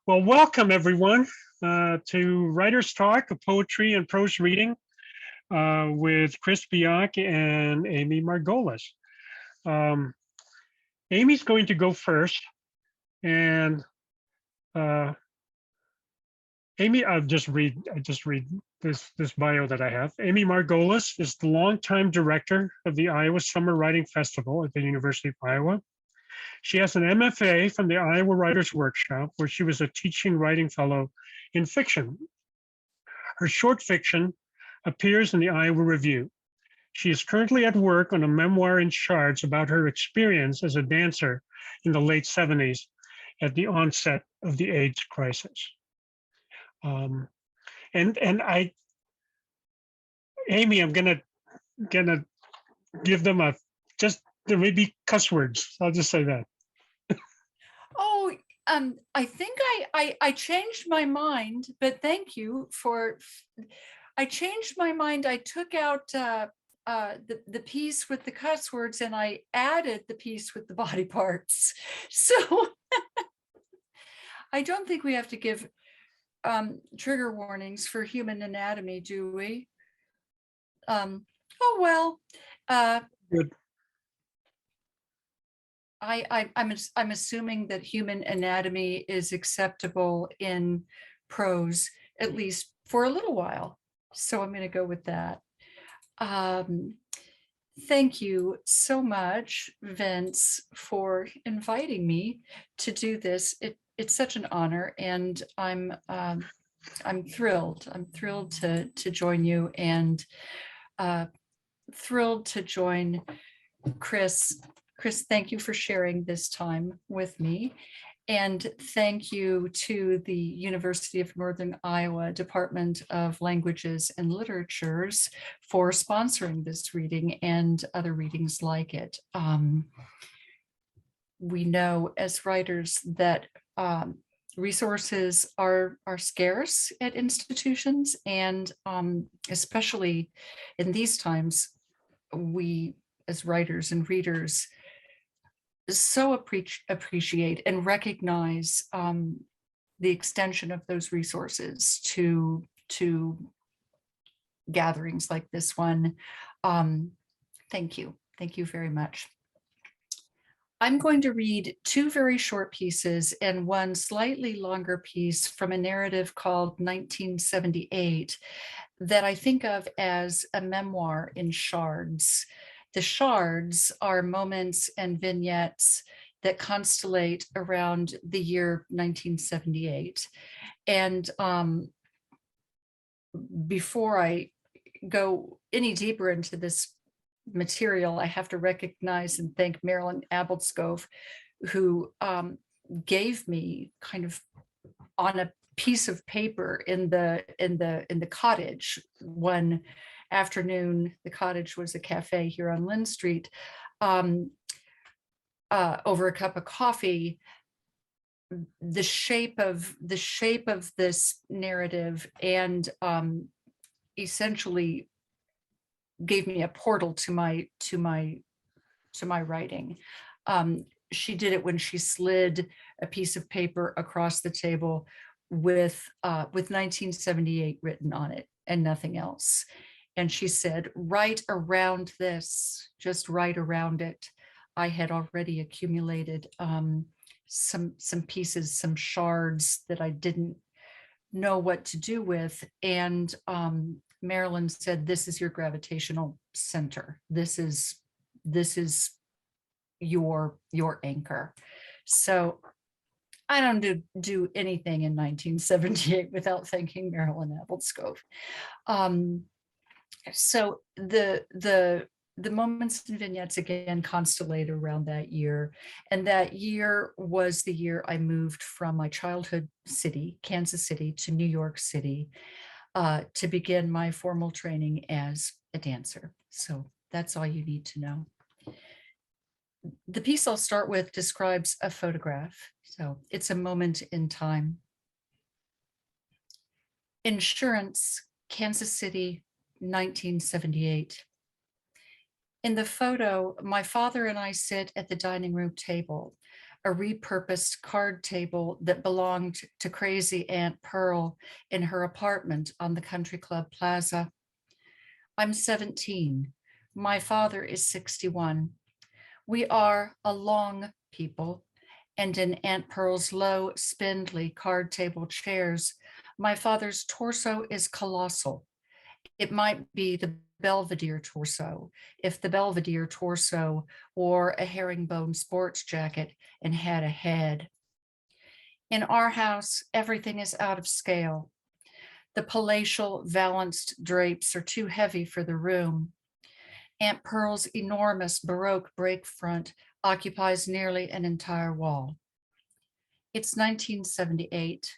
Well, welcome everyone to Writer's Talk, a poetry and prose reading with Kris Bigalk and Amy Margolis. Amy's going to go first, and Amy, I just read this bio that I have. Amy Margolis is the longtime director of the Iowa Summer Writing Festival at the University of Iowa. She has an MFA from the Iowa Writers Workshop, where she was a teaching writing fellow in fiction. Her short fiction appears in the Iowa Review. She is currently at work on a memoir in shards about her experience as a dancer in the late 70s at the onset of the AIDS crisis. Amy, I'm gonna give them there may be cuss words. I'll just say that. Oh, I think I changed my mind, but thank you for. I changed my mind. I took out the piece with the cuss words and I added the piece with the body parts. So I don't think we have to give trigger warnings for human anatomy, do we? Oh well. Good. I'm assuming that human anatomy is acceptable in prose, at least for a little while. So I'm going to go with that. Thank you so much, Vince, for inviting me to do this. It's such an honor, and I'm thrilled. I'm thrilled to join you, and thrilled to join Kris. Kris, thank you for sharing this time with me. And thank you to the University of Northern Iowa Department of Languages and Literatures for sponsoring this reading and other readings like it. We know as writers that resources are scarce at institutions, and especially in these times, we as writers and readers so appreciate and recognize the extension of those resources to gatherings like this one. Thank you very much. I'm going to read two very short pieces and one slightly longer piece from a narrative called 1978 that I think of as a memoir in shards. The shards are moments and vignettes that constellate around the year 1978. And before I go any deeper into this material, I have to recognize and thank Marilyn Abelskov, who gave me kind of on a piece of paper in the cottage one afternoon. The cottage was a cafe here on Lynn Street. Over a cup of coffee, the shape of this narrative, and essentially gave me a portal to my writing. She did it when she slid a piece of paper across the table with 1978 written on it and nothing else. And she said, "Write around this, just write around it." I had already accumulated some pieces, some shards that I didn't know what to do with. And Marilyn said, "This is your gravitational center. This is your anchor." So I don't do anything in 1978 without thanking Marilyn Abelskov. So the moments and vignettes again constellate around that year. And that year was the year I moved from my childhood city, Kansas City, to New York City to begin my formal training as a dancer. So that's all you need to know. The piece I'll start with describes a photograph. So it's a moment in time. Insurance, Kansas City, 1978. In the photo, my father and I sit at the dining room table. a repurposed card table that belonged to crazy Aunt Pearl in her apartment on the Country Club Plaza. I'm 17. My father is 61. We are a long people, and in Aunt Pearl's low, spindly card table chairs, my father's torso is colossal. It might be the Belvedere torso, if the Belvedere torso wore a herringbone sports jacket and had a head. In our house, everything is out of scale. The palatial valanced drapes are too heavy for the room. Aunt Pearl's enormous Baroque break front occupies nearly an entire wall. It's 1978.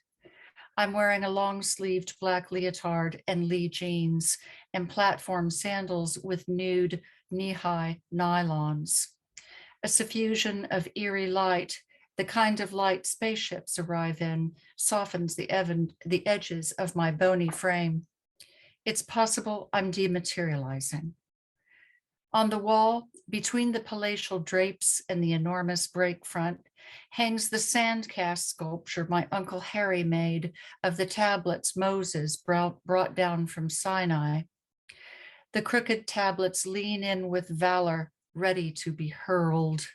I'm wearing a long-sleeved black leotard and Lee jeans and platform sandals with nude knee-high nylons. A suffusion of eerie light, the kind of light spaceships arrive in, softens the edges of my bony frame. It's possible I'm dematerializing. On the wall, between the palatial drapes and the enormous break front, hangs the sand cast sculpture my Uncle Harry made of the tablets Moses brought down from Sinai. The crooked tablets lean in with valor, ready to be hurled.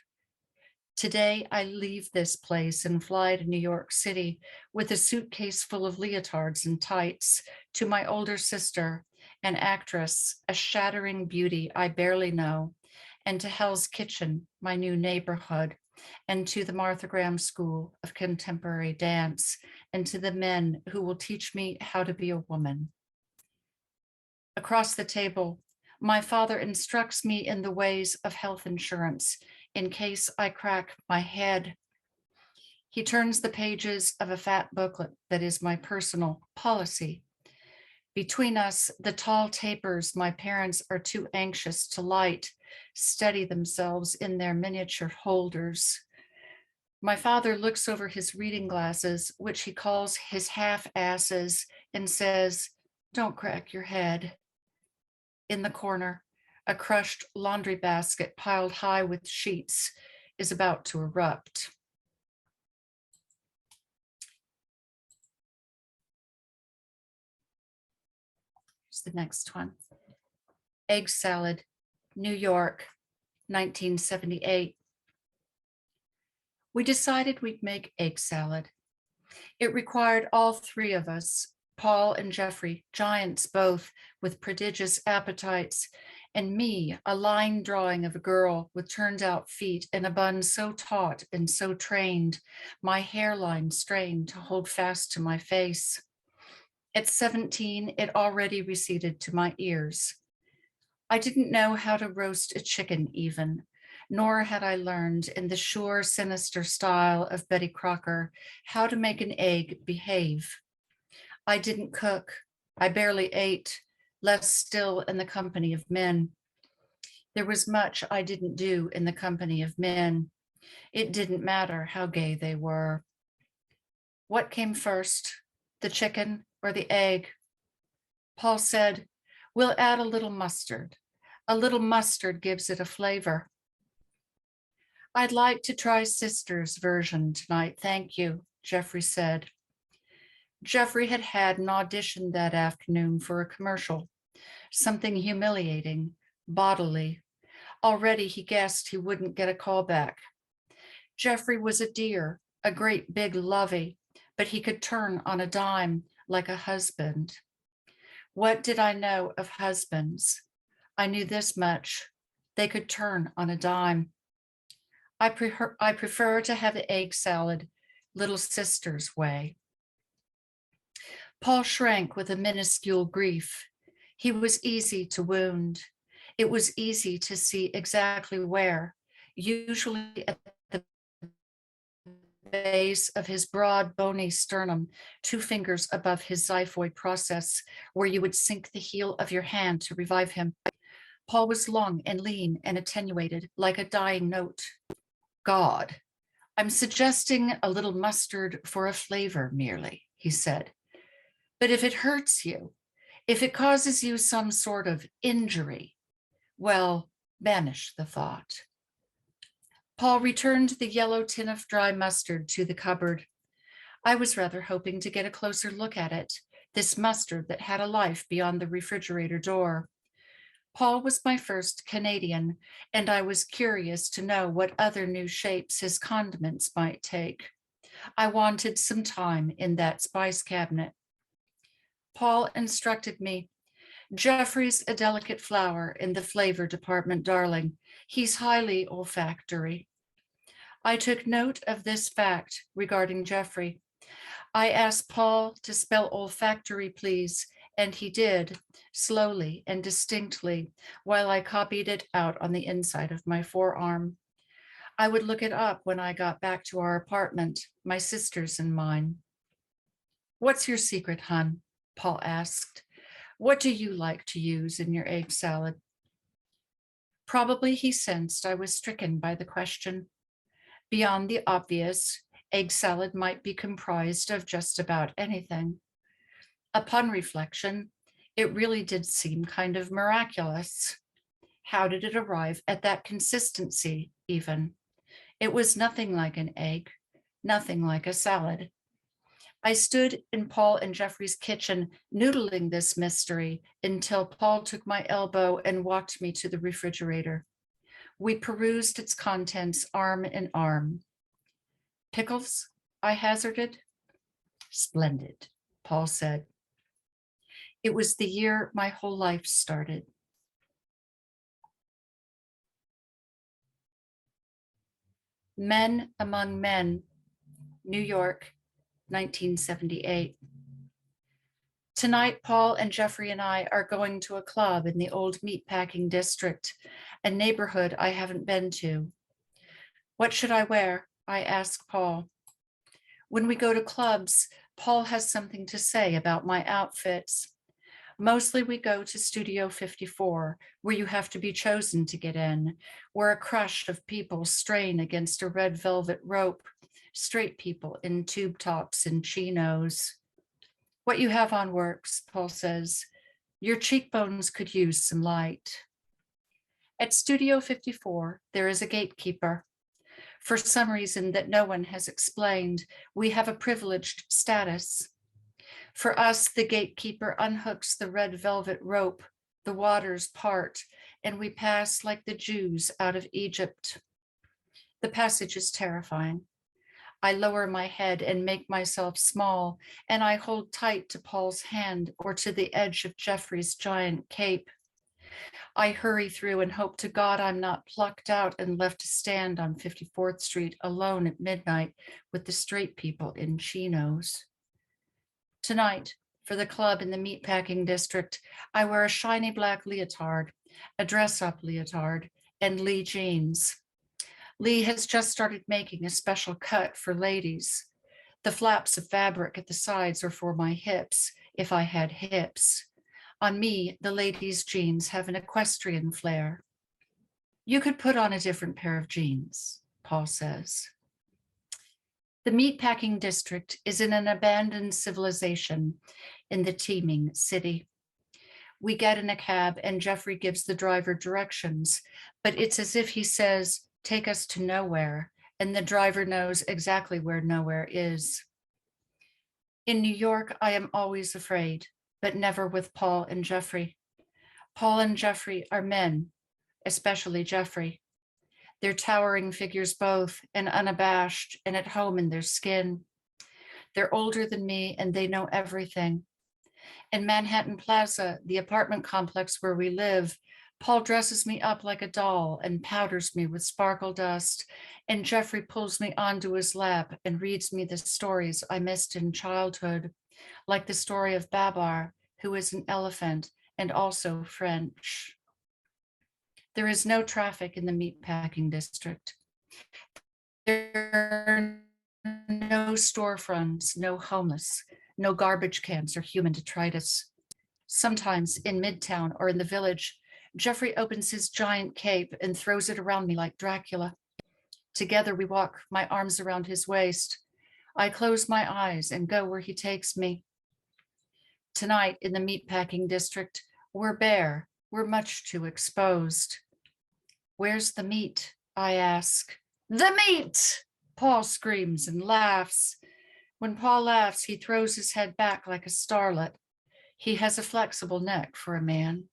Today, I leave this place and fly to New York City with a suitcase full of leotards and tights to my older sister, an actress, a shattering beauty I barely know, and to Hell's Kitchen, my new neighborhood, and to the Martha Graham School of Contemporary Dance, and to the men who will teach me how to be a woman. Across the table, my father instructs me in the ways of health insurance in case I crack my head. He turns the pages of a fat booklet that is my personal policy. Between us, the tall tapers my parents are too anxious to light steady themselves in their miniature holders. My father looks over his reading glasses, which he calls his half-asses, and says, "Don't crack your head." In the corner, a crushed laundry basket piled high with sheets is about to erupt. Here's the next one. Egg salad, New York, 1978. We decided we'd make egg salad. It required all three of us, Paul and Jeffrey, giants both, with prodigious appetites, and me, a line drawing of a girl with turned out feet and a bun so taut and so trained, my hairline strained to hold fast to my face. At 17, it already receded to my ears. I didn't know how to roast a chicken even, nor had I learned in the sure, sinister style of Betty Crocker how to make an egg behave. I didn't cook. I barely ate, less still in the company of men. There was much I didn't do in the company of men. It didn't matter how gay they were. What came first, the chicken or the egg? Paul said, "We'll add a little mustard. A little mustard gives it a flavor." "I'd like to try Sister's version tonight, thank you," Jeffrey said. Jeffrey had had an audition that afternoon for a commercial, something humiliating, bodily. Already he guessed he wouldn't get a call back. Jeffrey was a dear, a great big lovey, but he could turn on a dime like a husband. What did I know of husbands? I knew this much. They could turn on a dime. I prefer to have the egg salad, little sister's way. Paul shrank with a minuscule grief. He was easy to wound. It was easy to see exactly where, usually at the base of his broad, bony sternum, 2 fingers above his xiphoid process, where you would sink the heel of your hand to revive him. Paul was long and lean and attenuated, like a dying note. God, I'm suggesting a little mustard for a flavor merely, he said. But if it hurts you, if it causes you some sort of injury, well, banish the thought. Paul returned the yellow tin of dry mustard to the cupboard. I was rather hoping to get a closer look at it, this mustard that had a life beyond the refrigerator door. Paul was my first Canadian, and I was curious to know what other new shapes his condiments might take. I wanted some time in that spice cabinet. Paul instructed me, Jeffrey's a delicate flower in the flavor department, darling. He's highly olfactory. I took note of this fact regarding Jeffrey. I asked Paul to spell olfactory, please, and he did, slowly and distinctly, while I copied it out on the inside of my forearm. I would look it up when I got back to our apartment, my sister's and mine. What's your secret, hon? Paul asked. What do you like to use in your egg salad? Probably he sensed I was stricken by the question. Beyond the obvious, egg salad might be comprised of just about anything. Upon reflection, it really did seem kind of miraculous. How did it arrive at that consistency, even? It was nothing like an egg, nothing like a salad. I stood in Paul and Jeffrey's kitchen, noodling this mystery until Paul took my elbow and walked me to the refrigerator. We perused its contents arm in arm. Pickles? I hazarded. Splendid, Paul said. It was the year my whole life started. Men Among Men, New York, 1978. Tonight, Paul and Jeffrey and I are going to a club in the old meatpacking district, a neighborhood I haven't been to. What should I wear? I ask Paul. When we go to clubs, Paul has something to say about my outfits. Mostly we go to Studio 54, where you have to be chosen to get in, where a crush of people strain against a red velvet rope, straight people in tube tops and chinos. What you have on works, Paul says. Your cheekbones could use some light. At Studio 54, there is a gatekeeper. For some reason that no one has explained, we have a privileged status. For us, the gatekeeper unhooks the red velvet rope, the waters part, and we pass like the Jews out of Egypt. The passage is terrifying. I lower my head and make myself small, and I hold tight to Paul's hand or to the edge of Jeffrey's giant cape. I hurry through and hope to God I'm not plucked out and left to stand on 54th Street alone at midnight with the straight people in chinos. Tonight, for the club in the meatpacking district, I wear a shiny black leotard, a dress-up leotard, and Lee jeans. Lee has just started making a special cut for ladies. The flaps of fabric at the sides are for my hips, if I had hips. On me, the ladies' jeans have an equestrian flair. You could put on a different pair of jeans, Paul says. The meatpacking district is in an abandoned civilization in the teeming city. We get in a cab and Jeffrey gives the driver directions, but it's as if he says, take us to nowhere, and the driver knows exactly where nowhere is. In New York, I am always afraid, but never with Paul and Jeffrey. Paul and Jeffrey are men, especially Jeffrey. They're towering figures both, and unabashed and at home in their skin. They're older than me and they know everything. In Manhattan Plaza, the apartment complex where we live, Paul dresses me up like a doll and powders me with sparkle dust, and Jeffrey pulls me onto his lap and reads me the stories I missed in childhood, like the story of Babar, who is an elephant and also French. There is no traffic in the meatpacking district. There are no storefronts, no homeless, no garbage cans or human detritus. Sometimes in Midtown or in the village, Jeffrey opens his giant cape and throws it around me like Dracula. Together we walk, my arms around his waist. I close my eyes and go where he takes me. Tonight in the meatpacking district, we're bare, we're much too exposed. Where's the meat? I ask. The meat! Paul screams and laughs. When Paul laughs, he throws his head back like a starlet. He has a flexible neck for a man.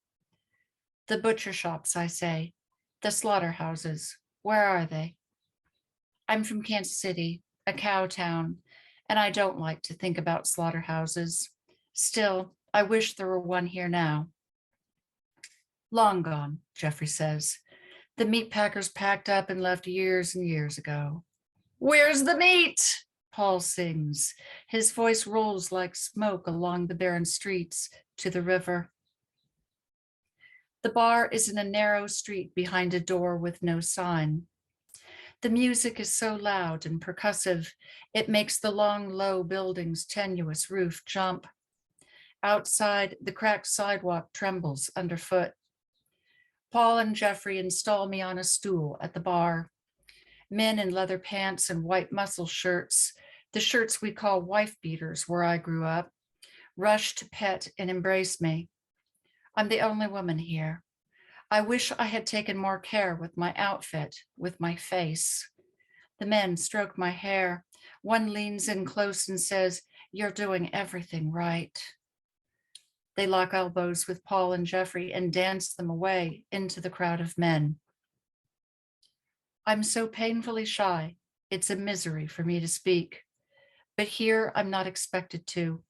The butcher shops, I say. The slaughterhouses. Where are they? I'm from Kansas City, a cow town, and I don't like to think about slaughterhouses. Still, I wish there were one here now. Long gone, Jeffrey says. The meat packers packed up and left years and years ago. Where's the meat? Paul sings. His voice rolls like smoke along the barren streets to the river. The bar is in a narrow street behind a door with no sign. The music is so loud and percussive, it makes the long, low building's tenuous roof jump. Outside, the cracked sidewalk trembles underfoot. Paul and Jeffrey install me on a stool at the bar. Men in leather pants and white muscle shirts, the shirts we call wife beaters where I grew up, rush to pet and embrace me. I'm the only woman here. I wish I had taken more care with my outfit, with my face. The men stroke my hair. One leans in close and says, "You're doing everything right." They lock elbows with Paul and Jeffrey and dance them away into the crowd of men. I'm so painfully shy, it's a misery for me to speak. But here I'm not expected to.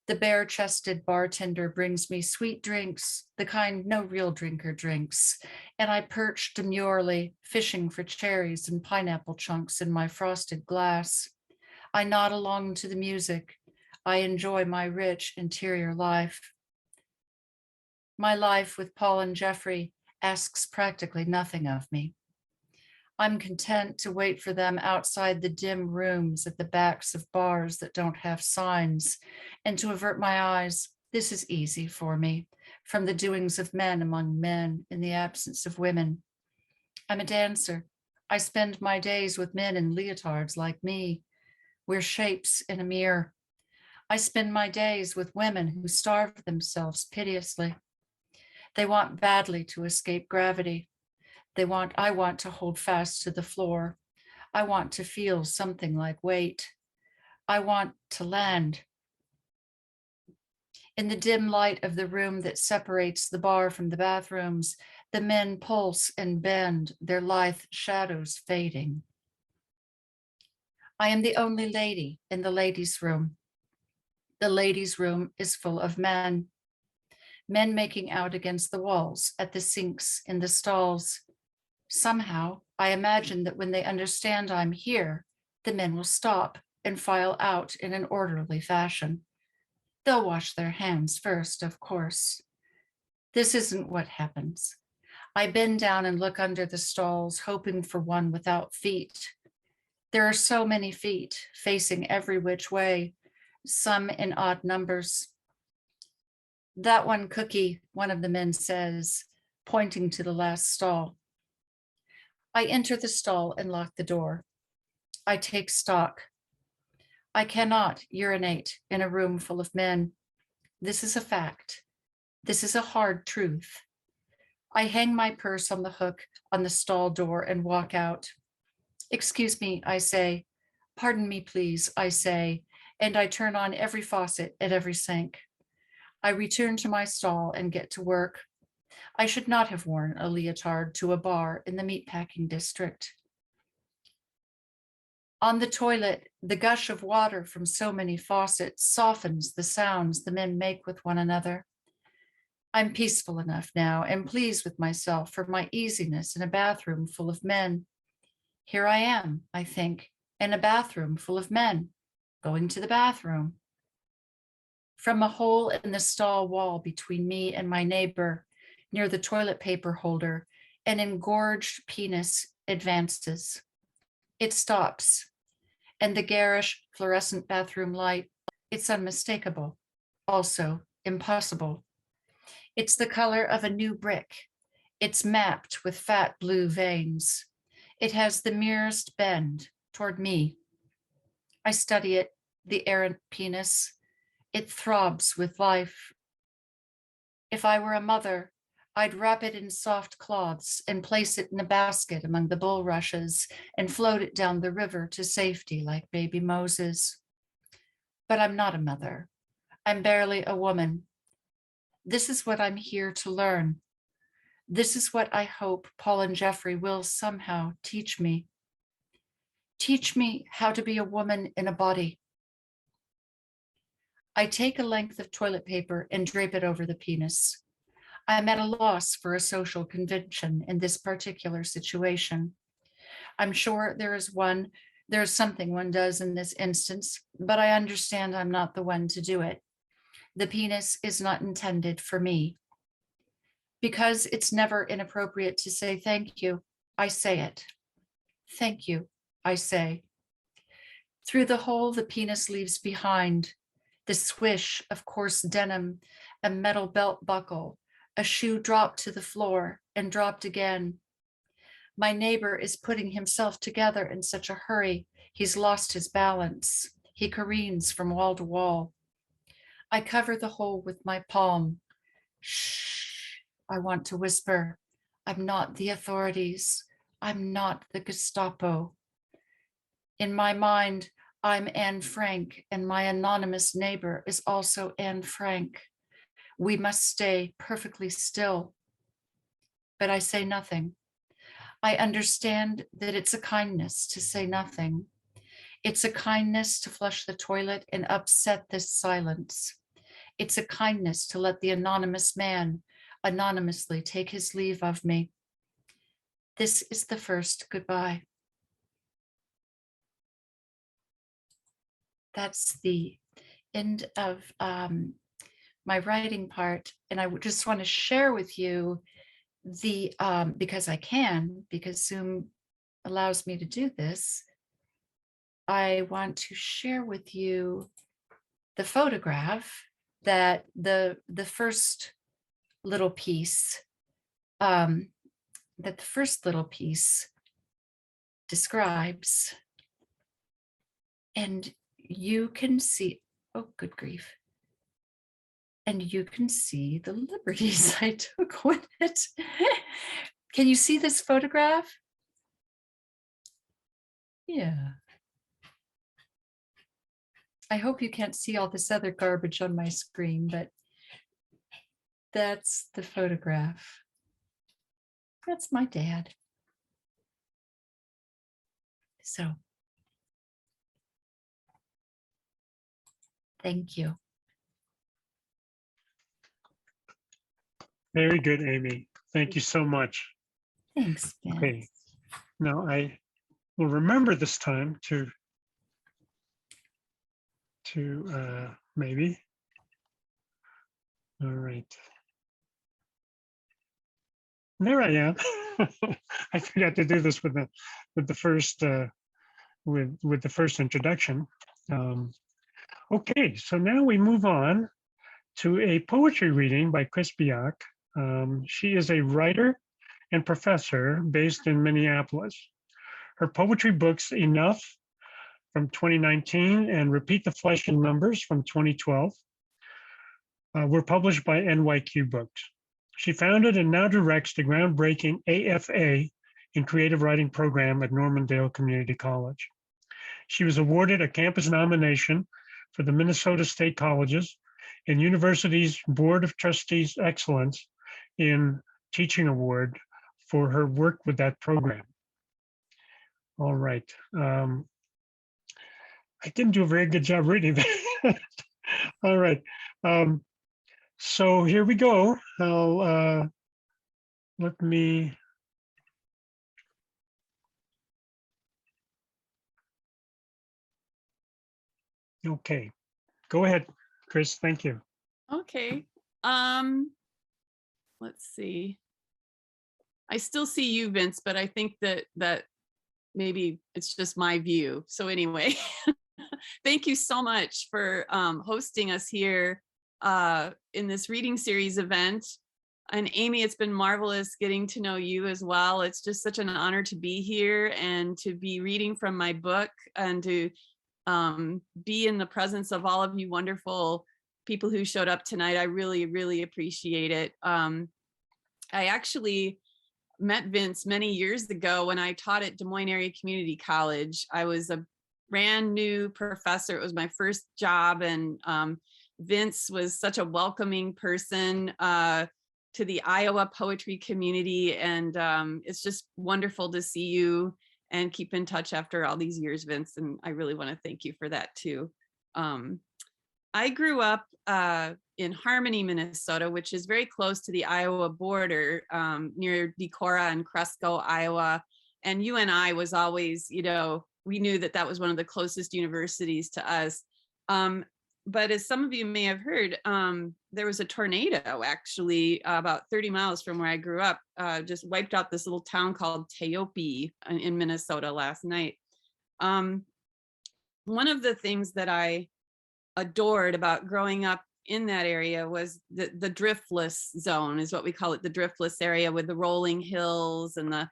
The bare-chested bartender brings me sweet drinks, the kind no real drinker drinks, and I perch demurely, fishing for cherries and pineapple chunks in my frosted glass. I nod along to the music. I enjoy my rich interior life. My life with Paul and Jeffrey asks practically nothing of me. I'm content to wait for them outside the dim rooms at the backs of bars that don't have signs, and to avert my eyes. This is easy for me, from the doings of men among men in the absence of women. I'm a dancer. I spend my days with men in leotards like me. We're shapes in a mirror. I spend my days with women who starve themselves piteously. They want badly to escape gravity. I want to hold fast to the floor. I want to feel something like weight. I want to land. In the dim light of the room that separates the bar from the bathrooms, the men pulse and bend, their lithe shadows fading. I am the only lady in the ladies' room. The ladies' room is full of men. Men making out against the walls, at the sinks, in the stalls. Somehow, I imagine that when they understand I'm here, the men will stop and file out in an orderly fashion. They'll wash their hands first, of course. This isn't what happens. I bend down and look under the stalls, hoping for one without feet. There are so many feet, facing every which way, some in odd numbers. That one cookie, one of the men says, pointing to the last stall. I enter the stall and lock the door. I take stock. I cannot urinate in a room full of men. This is a fact. This is a hard truth. I hang my purse on the hook on the stall door and walk out. Excuse me, I say. Pardon me, please, I say, and I turn on every faucet at every sink. I return to my stall and get to work. I should not have worn a leotard to a bar in the meatpacking district. On the toilet, the gush of water from so many faucets softens the sounds the men make with one another. I'm peaceful enough now and pleased with myself for my easiness in a bathroom full of men. Here I am, I think, in a bathroom full of men, going to the bathroom. From a hole in the stall wall between me and my neighbor, near the toilet paper holder, an engorged penis advances. It stops, and the garish fluorescent bathroom light, it's unmistakable, also impossible. It's the color of a new brick. It's mapped with fat blue veins. It has the merest bend toward me. I study it, the errant penis. It throbs with life. If I were a mother, I'd wrap it in soft cloths and place it in a basket among the bulrushes and float it down the river to safety like baby Moses. But I'm not a mother. I'm barely a woman. This is what I'm here to learn. This is what I hope Paul and Jeffrey will somehow teach me. Teach me how to be a woman in a body. I take a length of toilet paper and drape it over the penis. I'm at a loss for a social convention in this particular situation. I'm sure there's something one does in this instance, but I understand I'm not the one to do it. The penis is not intended for me. Because it's never inappropriate to say thank you, I say it. Thank you, I say. Through the hole the penis leaves behind, the swish of coarse denim, a metal belt buckle, a shoe dropped to the floor and dropped again. My neighbor is putting himself together in such a hurry, he's lost his balance. He careens from wall to wall. I cover the hole with my palm. Shh, I want to whisper. I'm not the authorities. I'm not the Gestapo. In my mind, I'm Anne Frank, and my anonymous neighbor is also Anne Frank. We must stay perfectly still. But I say nothing. I understand that it's a kindness to say nothing. It's a kindness to flush the toilet and upset this silence. It's a kindness to let the anonymous man anonymously take his leave of me. This is the first goodbye. That's the end of my writing part. And I just want to share with you the, because I can, because Zoom allows me to do this, I want to share with you the photograph that the first little piece, describes. And you can see, oh, good grief. And you can see the liberties I took with it. Can you see this photograph? Yeah. I hope you can't see all this other garbage on my screen, but that's the photograph. That's my dad. So, thank you. Very good, Amy. Thank you so much. Thanks, Ben. Okay. Now I will remember this time to maybe. All right. There I am. I forgot to do this with the first with the first introduction. Okay, so now we move on to a poetry reading by Kris Bigalk. She is a writer and professor based in Minneapolis. Her poetry books, Enough from 2019 and Repeat the Flesh and Numbers from 2012, were published by NYQ Books. She founded and now directs the groundbreaking AFA in creative writing program at Normandale Community College. She was awarded a campus nomination for the Minnesota State Colleges and University's Board of Trustees Excellence in Teaching Award for her work with that program. All right. I didn't do a very good job reading that. All right. So here we go. Let me. Okay, go ahead, Kris. Thank you. Okay. Let's see. I still see you, Vince, but I think that maybe it's just my view. So anyway, thank you so much for hosting us here in this reading series event. And Amy, it's been marvelous getting to know you as well. It's just such an honor to be here and to be reading from my book and to be in the presence of all of you wonderful people who showed up tonight. I really, really appreciate it. I actually met Vince many years ago when I taught at Des Moines Area Community College. I was a brand new professor. It was my first job, and Vince was such a welcoming person to the Iowa poetry community. And it's just wonderful to see you and keep in touch after all these years, Vince. And I really want to thank you for that too. I grew up in Harmony, Minnesota, which is very close to the Iowa border, near Decorah and Cresco, Iowa. And UNI was always, you know, we knew that that was one of the closest universities to us. But as some of you may have heard, there was a tornado actually about 30 miles from where I grew up, just wiped out this little town called Teope in Minnesota last night. One of the things that I adored about growing up in that area was the driftless zone, is what we call it, the driftless area with the rolling hills and the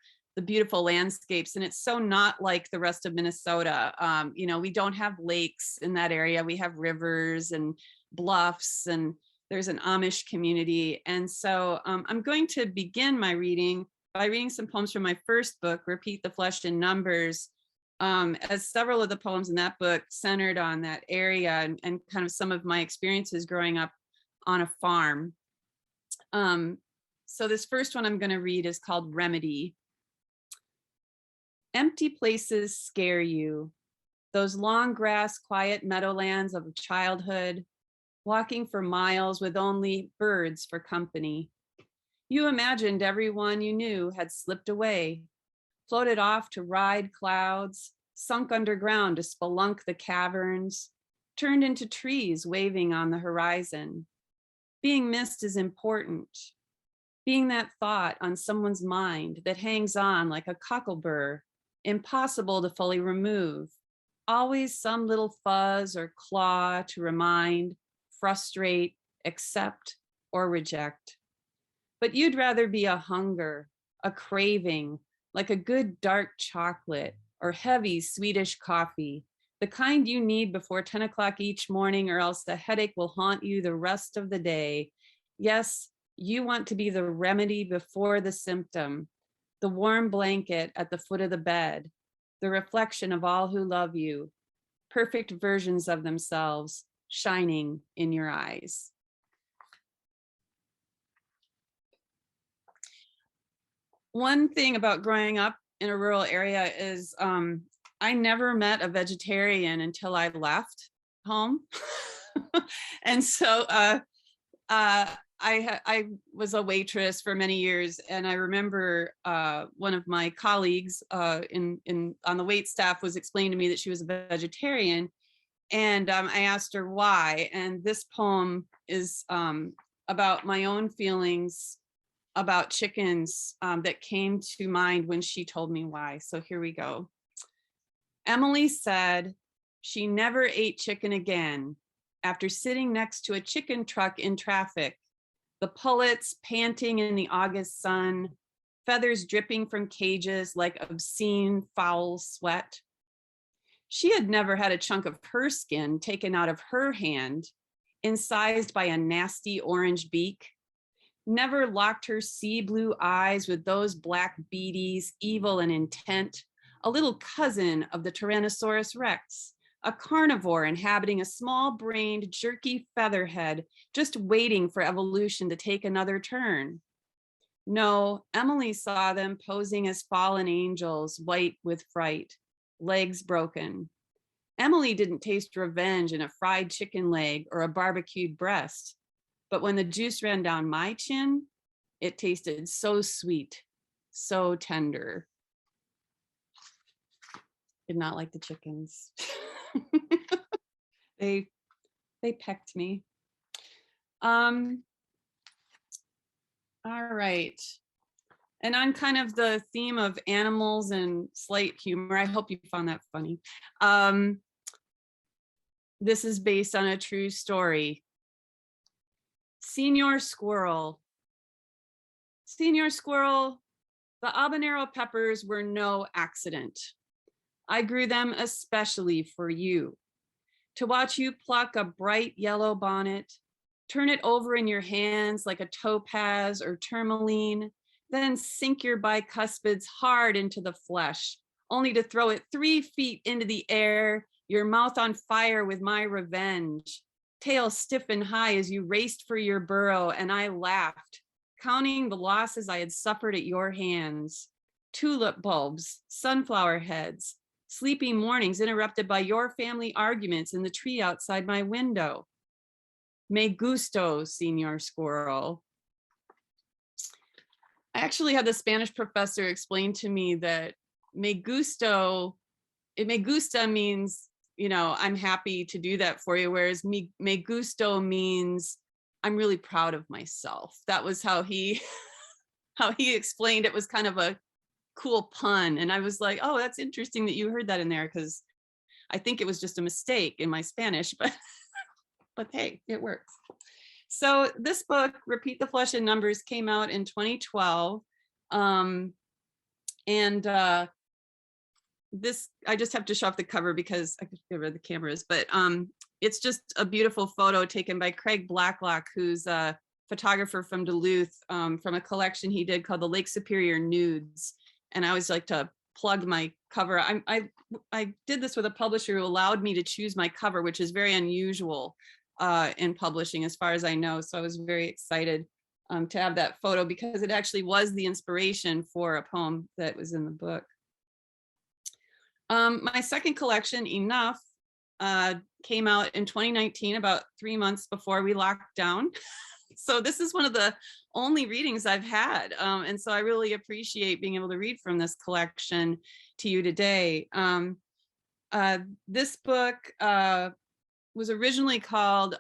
beautiful landscapes. And it's so not like the rest of Minnesota. You know, we don't have lakes in that area. We have rivers and bluffs, and there's an Amish community. And so I'm going to begin my reading by reading some poems from my first book, Repeat the Flesh in Numbers, as several of the poems in that book centered on that area and kind of some of my experiences growing up on a farm. So this first one I'm going to read is called Remedy. Empty places scare you. Those long grass, quiet meadowlands of childhood, walking for miles with only birds for company. You imagined everyone you knew had slipped away, floated off to ride clouds, sunk underground to spelunk the caverns, turned into trees waving on the horizon. Being missed is important. Being that thought on someone's mind that hangs on like a cockleburr, impossible to fully remove. Always some little fuzz or claw to remind, frustrate, accept, or reject. But you'd rather be a hunger, a craving, like a good dark chocolate or heavy Swedish coffee, the kind you need before 10 o'clock each morning, or else the headache will haunt you the rest of the day. Yes, you want to be the remedy before the symptom, the warm blanket at the foot of the bed, the reflection of all who love you, perfect versions of themselves shining in your eyes. One thing about growing up in a rural area is I never met a vegetarian until I left home. And so I was a waitress for many years, and I remember one of my colleagues on the wait staff was explaining to me that she was a vegetarian, and I asked her why. And this poem is about my own feelings about chickens that came to mind when she told me why. So here we go. Emily said she never ate chicken again after sitting next to a chicken truck in traffic, the pullets panting in the August sun, feathers dripping from cages like obscene foul sweat. She had never had a chunk of her skin taken out of her hand, incised by a nasty orange beak, never locked her sea blue eyes with those black beadies, evil and intent, a little cousin of the Tyrannosaurus Rex, a carnivore inhabiting a small-brained, jerky featherhead, just waiting for evolution to take another turn. No, Emily saw them posing as fallen angels, white with fright, legs broken. Emily didn't taste revenge in a fried chicken leg or a barbecued breast, but when the juice ran down my chin, it tasted so sweet, so tender. Did not like the chickens. They pecked me. All right. And on kind of the theme of animals and slight humor, I hope you found that funny. This is based on a true story. Senior Squirrel. Senior Squirrel, the habanero peppers were no accident. I grew them especially for you, to watch you pluck a bright yellow bonnet, Turn it over in your hands like a topaz or tourmaline, then sink your bicuspids hard into the flesh, only to throw it 3 feet into the air, your mouth on fire with my revenge. Tail stiff and high as you raced for your burrow, and I laughed, counting the losses I had suffered at your hands. Tulip bulbs, sunflower heads, sleepy mornings interrupted by your family arguments in the tree outside my window. Me gusto, Señor Squirrel. I actually had the Spanish professor explain to me that me gusta means, you know, I'm happy to do that for you, whereas me gusto means I'm really proud of myself. That was how he explained it. Was kind of a cool pun. And I was like, oh, that's interesting that you heard that in there, because I think it was just a mistake in my Spanish, but hey, it works. So this book, Repeat the Flesh and Numbers, came out in 2012. This, I just have to show off the cover because I can figure the cameras, but it's just a beautiful photo taken by Craig Blacklock, who's a photographer from Duluth, from a collection he did called the Lake Superior Nudes. And I always like to plug my cover. I did this with a publisher who allowed me to choose my cover, which is very unusual in publishing, as far as I know. So I was very excited to have that photo, because it actually was the inspiration for a poem that was in the book. My second collection, Enough, came out in 2019, about 3 months before we locked down. So this is one of the only readings I've had. And so I really appreciate being able to read from this collection to you today. This book was originally called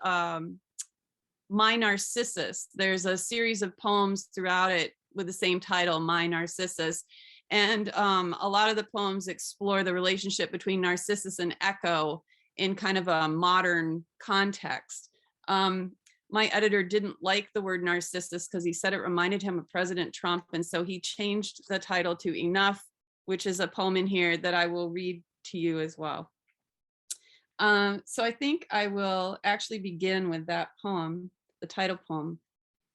My Narcissus. There's a series of poems throughout it with the same title, My Narcissus. And a lot of the poems explore the relationship between Narcissus and Echo in kind of a modern context. My editor didn't like the word Narcissus because he said it reminded him of President Trump. And so he changed the title to Enough, which is a poem in here that I will read to you as well. So I think I will actually begin with that poem, the title poem,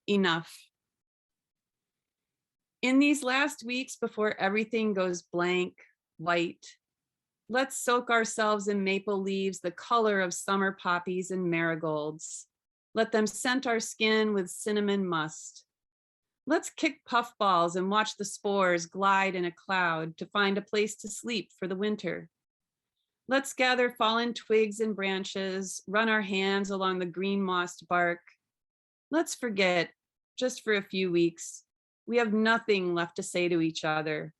Enough. In these last weeks before everything goes blank, white, let's soak ourselves in maple leaves, the color of summer poppies and marigolds. Let them scent our skin with cinnamon must. Let's kick puffballs and watch the spores glide in a cloud to find a place to sleep for the winter. Let's gather fallen twigs and branches, run our hands along the green mossed bark. Let's forget, just for a few weeks, we have nothing left to say to each other,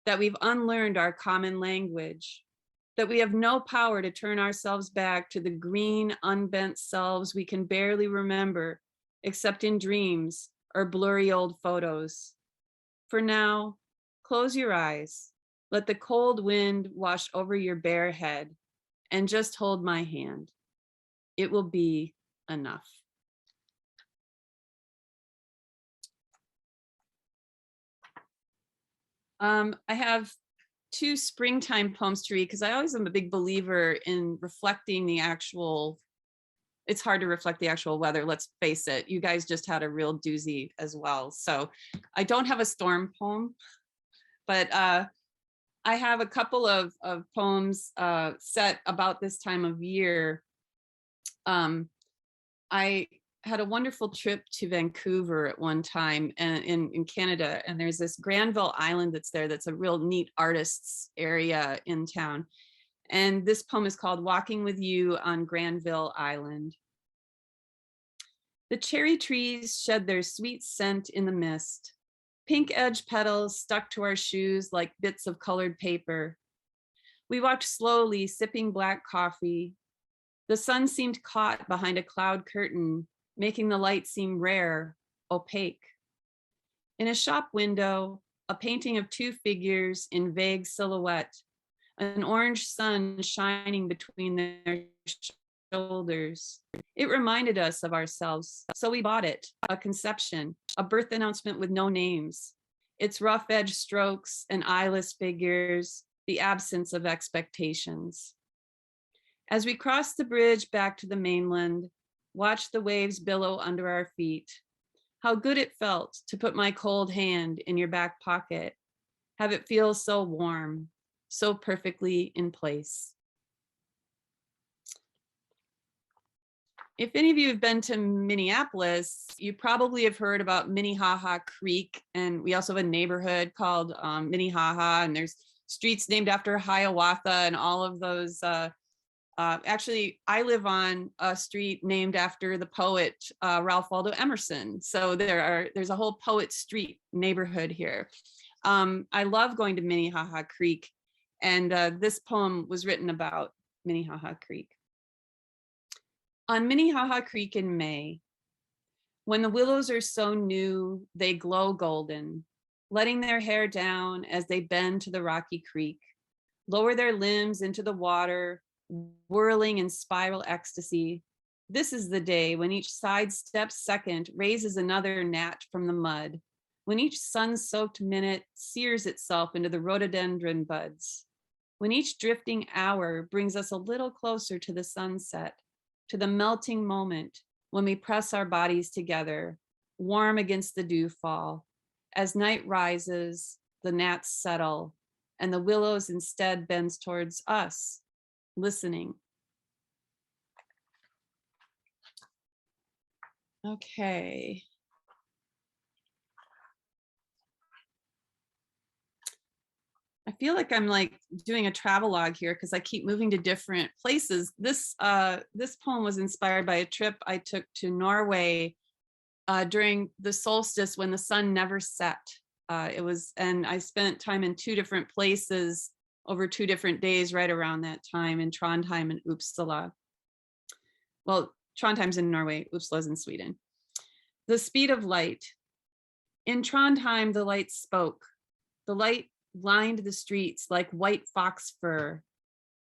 that we've unlearned our common language, that we have no power to turn ourselves back to the green, unbent selves we can barely remember, except in dreams or blurry old photos. For now, close your eyes, let the cold wind wash over your bare head, and just hold my hand. It will be enough. I have 2 springtime poems to read, because I always am a big believer in reflecting the actual, it's hard to reflect the actual weather, let's face it. You guys just had a real doozy as well. So I don't have a storm poem, but I have a couple of poems set about this time of year. I had a wonderful trip to Vancouver at one time, and in Canada, and there's this Granville Island that's there that's a real neat artists area in town. And this poem is called Walking with You on Granville Island. The cherry trees shed their sweet scent in the mist. Pink edge petals stuck to our shoes like bits of colored paper. We walked slowly, sipping black coffee. The sun seemed caught behind a cloud curtain, making the light seem rare, opaque. In a shop window, a painting of 2 figures in vague silhouette, an orange sun shining between their shoulders. It reminded us of ourselves, so we bought it, a conception, a birth announcement with no names, its rough edge strokes and eyeless figures, the absence of expectations. As we crossed the bridge back to the mainland, watch the waves billow under our feet. How good it felt to put my cold hand in your back pocket, have it feel so warm, so perfectly in place. If any of you have been to Minneapolis, you probably have heard about Minnehaha Creek, and we also have a neighborhood called Minnehaha, and there's streets named after Hiawatha and all of those. Actually, I live on a street named after the poet Ralph Waldo Emerson. So there's a whole Poet Street neighborhood here. I love going to Minnehaha Creek, and this poem was written about Minnehaha Creek. On Minnehaha Creek in May, when the willows are so new, they glow golden, letting their hair down as they bend to the rocky creek, lower their limbs into the water, whirling in spiral ecstasy. This is the day when each sidestep second raises another gnat from the mud, when each sun-soaked minute sears itself into the rhododendron buds, when each drifting hour brings us a little closer to the sunset, to the melting moment when we press our bodies together, warm against the dewfall. As night rises, the gnats settle, and the willows instead bends towards us, listening. Okay. I feel like I'm like doing a travelogue here because I keep moving to different places. This poem was inspired by a trip I took to Norway during the solstice when the sun never set. And I spent time in two different places over 2 different days right around that time, in Trondheim and Uppsala. Well, Trondheim's in Norway, Uppsala's in Sweden. The speed of light. In Trondheim, the light spoke. The light lined the streets like white fox fur.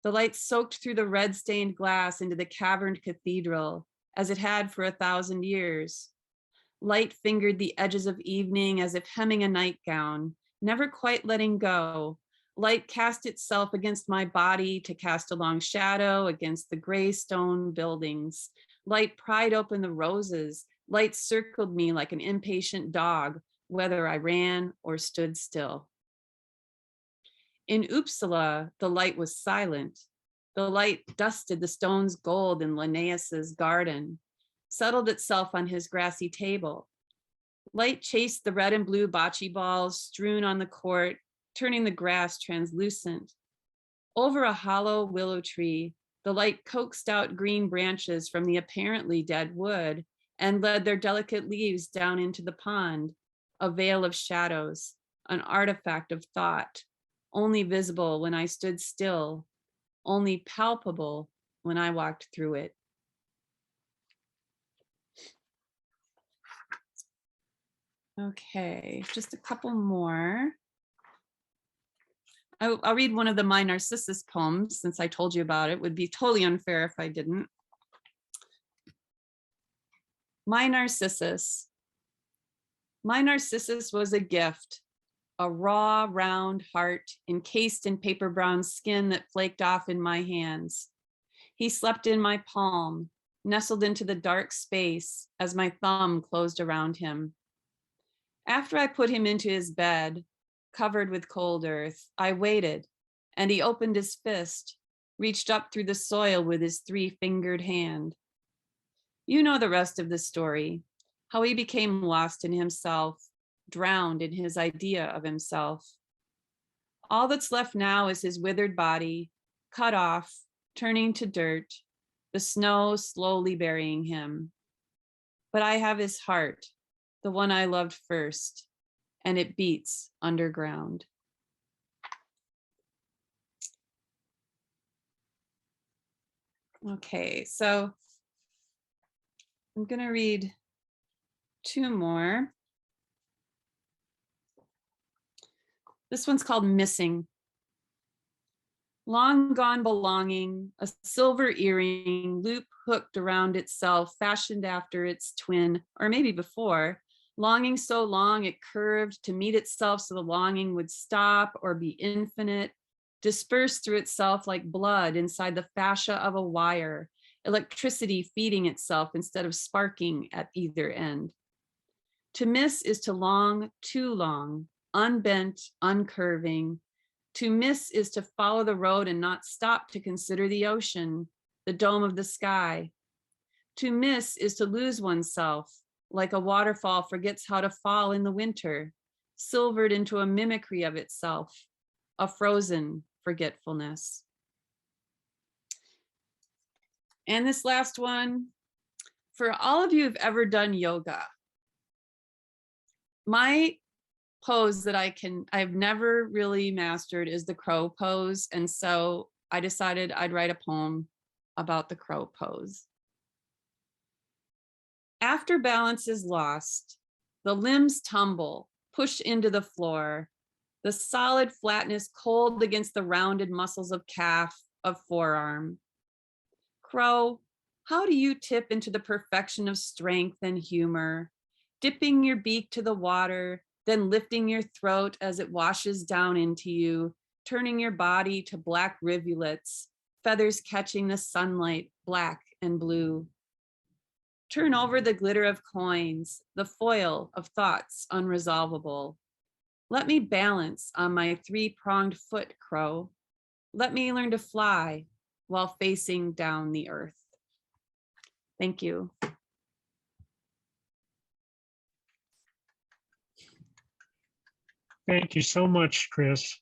The light soaked through the red-stained glass into the caverned cathedral, as it had for 1,000 years. Light fingered the edges of evening as if hemming a nightgown, never quite letting go. Light cast itself against my body to cast a long shadow against the gray stone buildings. Light pried open the roses. Light circled me like an impatient dog, whether I ran or stood still. In Uppsala, the light was silent. The light dusted the stone's gold in Linnaeus's garden, settled itself on his grassy table. Light chased the red and blue bocce balls strewn on the court, turning the grass translucent. Over a hollow willow tree, the light coaxed out green branches from the apparently dead wood and led their delicate leaves down into the pond, a veil of shadows, an artifact of thought, only visible when I stood still, only palpable when I walked through it. Okay, just a couple more. I'll read one of the My Narcissus poems, since I told you about it. It would be totally unfair if I didn't. My Narcissus. My Narcissus was a gift, a raw, round heart encased in paper brown skin that flaked off in my hands. He slept in my palm, nestled into the dark space as my thumb closed around him. After I put him into his bed, covered with cold earth, I waited, and he opened his fist, reached up through the soil with his 3-fingered hand. You know the rest of the story, how he became lost in himself, drowned in his idea of himself. All that's left now is his withered body, cut off, turning to dirt, the snow slowly burying him. But I have his heart, the one I loved first, and it beats underground. Okay, so I'm going to read 2 more. This one's called Missing. Long gone belonging, a silver earring, loop hooked around itself, fashioned after its twin, or maybe before, longing so long it curved to meet itself so the longing would stop or be infinite, dispersed through itself like blood inside the fascia of a wire, electricity feeding itself instead of sparking at either end. To miss is to long, too long, unbent, uncurving. To miss is to follow the road and not stop to consider the ocean, the dome of the sky. To miss is to lose oneself, like a waterfall forgets how to fall in the winter, silvered into a mimicry of itself, a frozen forgetfulness. And this last one, for all of you who've ever done yoga, my pose that I've never really mastered is the crow pose. And so I decided I'd write a poem about the crow pose. After balance is lost, the limbs tumble, push into the floor, the solid flatness cold against the rounded muscles of calf, of forearm. Crow, how do you tip into the perfection of strength and humor, dipping your beak to the water, then lifting your throat as it washes down into you, turning your body to black rivulets, feathers catching the sunlight, black and blue. Turn over the glitter of coins, the foil of thoughts unresolvable. Let me balance on my three-pronged foot, crow. Let me learn to fly while facing down the earth. Thank you. Thank you so much, Kris.